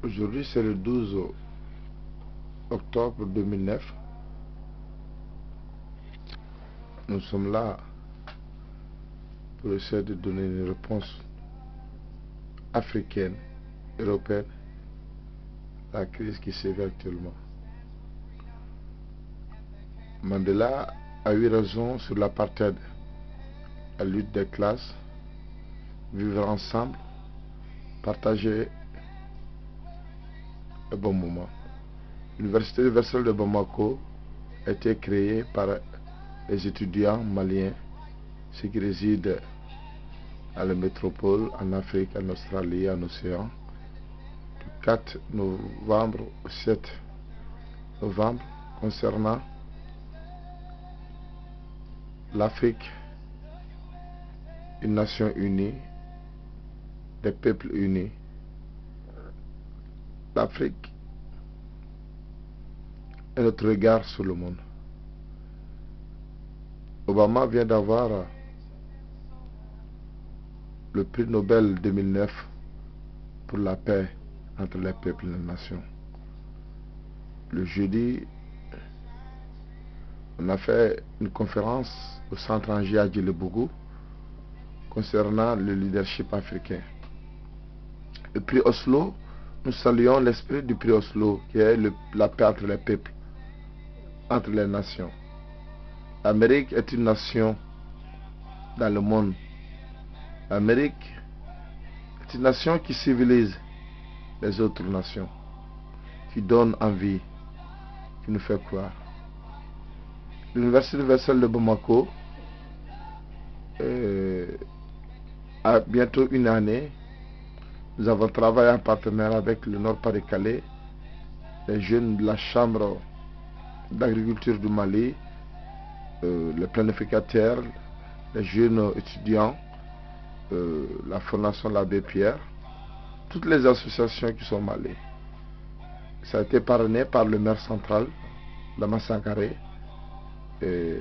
Aujourd'hui, c'est le 12 octobre 2009. Nous sommes là pour essayer de donner une réponse africaine, européenne à la crise qui sévit actuellement. Mandela a eu raison sur l'apartheid, la lutte des classes, vivre ensemble, partager un bon moment. L'Université universelle de Bamako a été créée par les étudiants maliens, ceux qui résident à la métropole, en Afrique, en Australie, en Océan, du 4 novembre au 7 novembre, concernant l'Afrique, une nation unie, des peuples unis. L'Afrique est notre regard sur le monde. Obama vient d'avoir le prix Nobel 2009 pour la paix entre les peuples et les nations. Le jeudi, on a fait une conférence au centre Angier à Djilebougou concernant le leadership africain. Le prix Oslo, nous saluons l'esprit du prix Oslo qui est la paix entre les peuples, entre les nations. L'Amérique est une nation dans le monde. L'Amérique est une nation qui civilise les autres nations, qui donne envie, qui nous fait croire. L'Université universelle de Bamako a bientôt une année. Nous avons travaillé en partenariat avec le Nord-Pas-de-Calais, les jeunes de la Chambre d'agriculture du Mali, les planificateurs, les jeunes étudiants, la Fondation l'Abbé Pierre, toutes les associations qui sont malais. Ça a été parrainé par le maire central, Lama Sankaré, et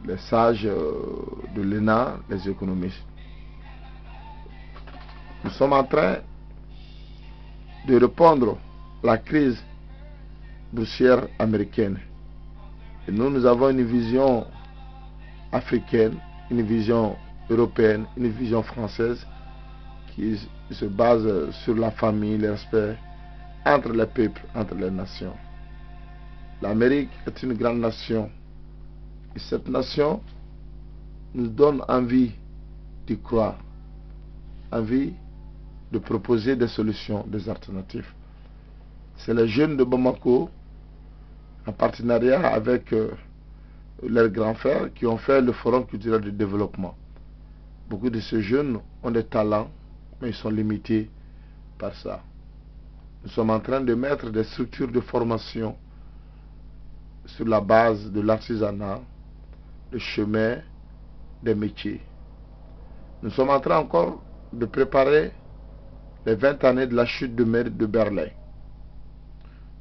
les sages de l'ENA, les économistes. Nous sommes en train de répondre à la crise boursière américaine. Et nous avons une vision africaine, une vision européenne, une vision française qui se base sur la famille, le respect entre les peuples, entre les nations. L'Amérique est une grande nation. Et cette nation nous donne envie d'y croire, envie de proposer des solutions, des alternatives. C'est les jeunes de Bamako, en partenariat avec leurs grands frères, qui ont fait le Forum culturel du développement. Beaucoup de ces jeunes ont des talents, mais ils sont limités par ça. Nous sommes en train de mettre des structures de formation sur la base de l'artisanat, le chemin, des métiers. Nous sommes en train encore de préparer les 20 années de la chute de mur de Berlin.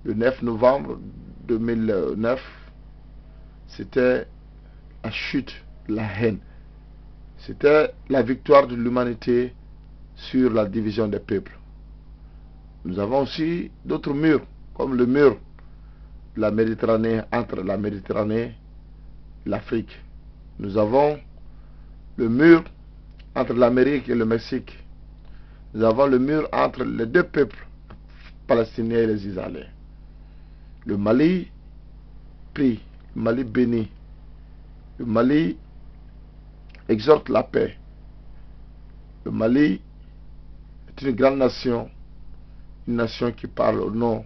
Le 9 novembre 2009, c'était la chute de la haine. C'était la victoire de l'humanité sur la division des peuples. Nous avons aussi d'autres murs, comme le mur de la Méditerranée, entre la Méditerranée et l'Afrique. Nous avons le mur entre l'Amérique et le Mexique. Nous avons le mur entre les deux peuples, palestiniens et les Israéliens. Le Mali prie, le Mali bénit, le Mali exhorte la paix. Le Mali est une grande nation, une nation qui parle au nom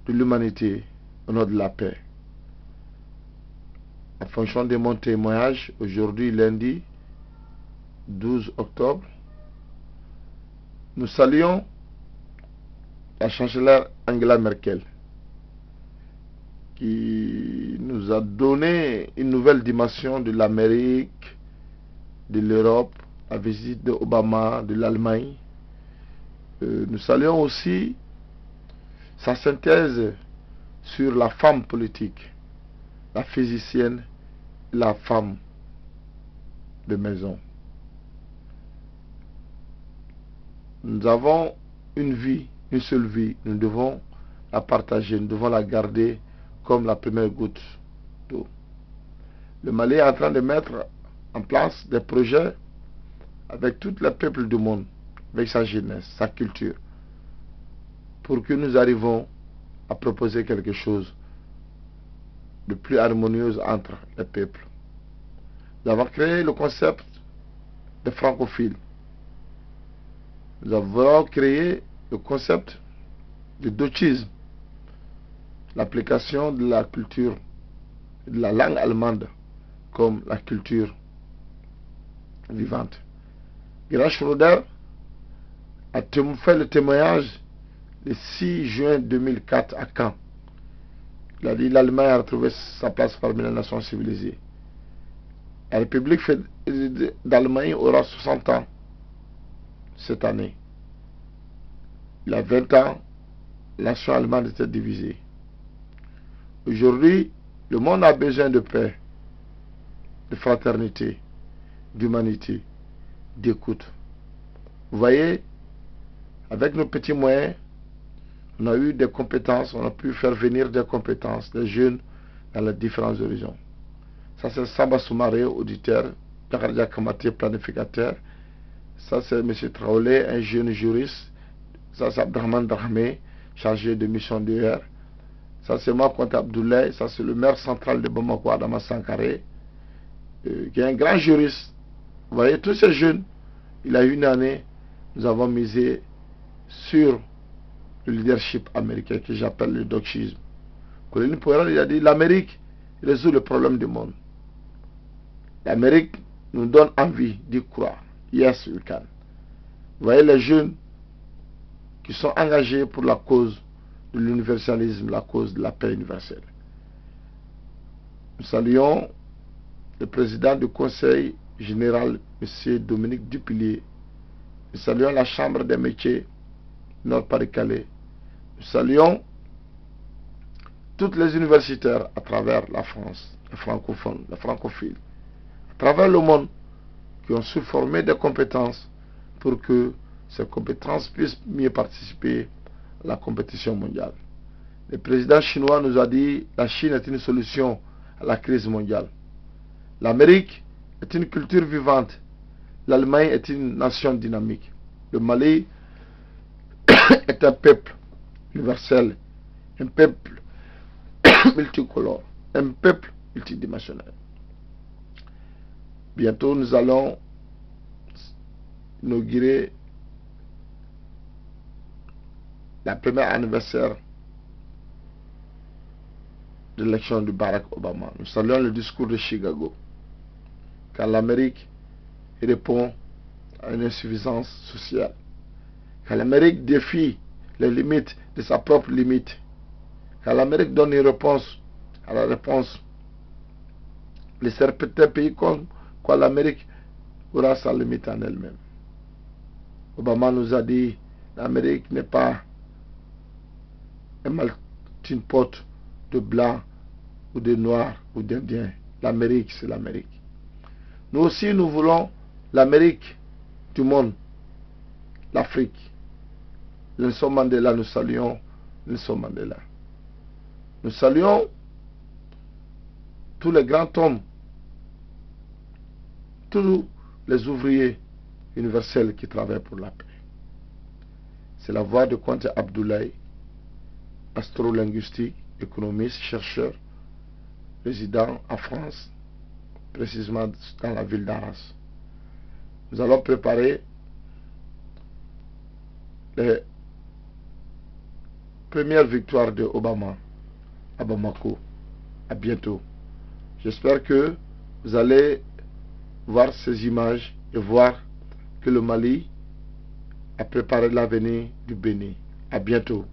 de l'humanité, au nom de la paix. En fonction de mon témoignage, aujourd'hui lundi 12 octobre, nous saluons la chancelière Angela Merkel, qui nous a donné une nouvelle dimension de l'Amérique, de l'Europe, la visite d'Obama, de l'Allemagne. Nous saluons aussi sa synthèse sur la femme politique, la physicienne, la femme de maison. Nous avons une vie une seule vie. Nous devons la partager, nous devons la garder comme la première goutte d'eau. Le Mali est en train de mettre en place des projets avec tous les peuples du monde, avec sa jeunesse, sa culture, pour que nous arrivions à proposer quelque chose de plus harmonieux entre les peuples. Nous avons créé le concept de francophile. Nous avons créé le concept de dochisme, l'application de la culture, de la langue allemande comme la culture vivante. Gerhard Schröder a fait le témoignage le 6 juin 2004 à Caen. Il a dit l'Allemagne a retrouvé sa place parmi les nations civilisées. La République d'Allemagne aura 60 ans cette année. Il y a 20 ans, la nation allemande était divisée. Aujourd'hui, le monde a besoin de paix, de fraternité, d'humanité, d'écoute. Vous voyez, avec nos petits moyens, on a eu des compétences, on a pu faire venir des compétences, des jeunes dans les différents horizons. Ça c'est Samba Soumaré, auditeur, Jakardia Kamate, planificateur. Ça c'est M. Traoré, un jeune juriste. Ça c'est Abdrahman Drahmé, chargé de mission d'UR. Ça c'est moi, Conte Abdoulaye. Ça c'est le maire central de Bamako, Adama Sankaré, qui est un grand juriste. Vous voyez, tous ces jeunes, il y a une année, nous avons misé sur le leadership américain que j'appelle le dochisme. Colin Powell, il a dit l'Amérique résout le problème du monde. L'Amérique nous donne envie d'y croire. Yes, we can. Vous voyez les jeunes qui sont engagés pour la cause de l'universalisme, la cause de la paix universelle. Nous saluons le président du Conseil général, M. Dominique Dupillier. Nous saluons la Chambre des métiers Nord-Pas-de-Calais. Nous saluons toutes les universitaires à travers la France, les francophones, les francophiles, à travers le monde, qui ont su former des compétences pour que ces compétences puissent mieux participer à la compétition mondiale. Le président chinois nous a dit que la Chine est une solution à la crise mondiale. L'Amérique est une culture vivante. L'Allemagne est une nation dynamique. Le Mali est un peuple universel, un peuple multicolore, un peuple multidimensionnel. Bientôt, nous allons inaugurer la première anniversaire de l'élection de Barack Obama. Nous saluons le discours de Chicago, car l'Amérique répond à une insuffisance sociale, car l'Amérique défie les limites de sa propre limite, car l'Amérique donne une réponse à la réponse. Les certains pays comme quoi l'Amérique aura sa limite en elle-même. Obama nous a dit l'Amérique n'est pas un melting pot de blancs ou de noirs ou d'indiens. L'Amérique, c'est l'Amérique. Nous aussi, nous voulons l'Amérique du monde, l'Afrique. Nelson Mandela, nous saluons Nelson Mandela. Nous saluons tous les grands hommes, tous les ouvriers universels qui travaillent pour la paix. C'est la voix de Conte Abdoulaye, astrolinguistique, économiste, chercheur, résident en France, précisément dans la ville d'Arras. Nous allons préparer les premières victoires de Obama à Bamako. À bientôt. J'espère que vous allez voir ces images et voir que le Mali a préparé l'avenir du Bénin. À bientôt.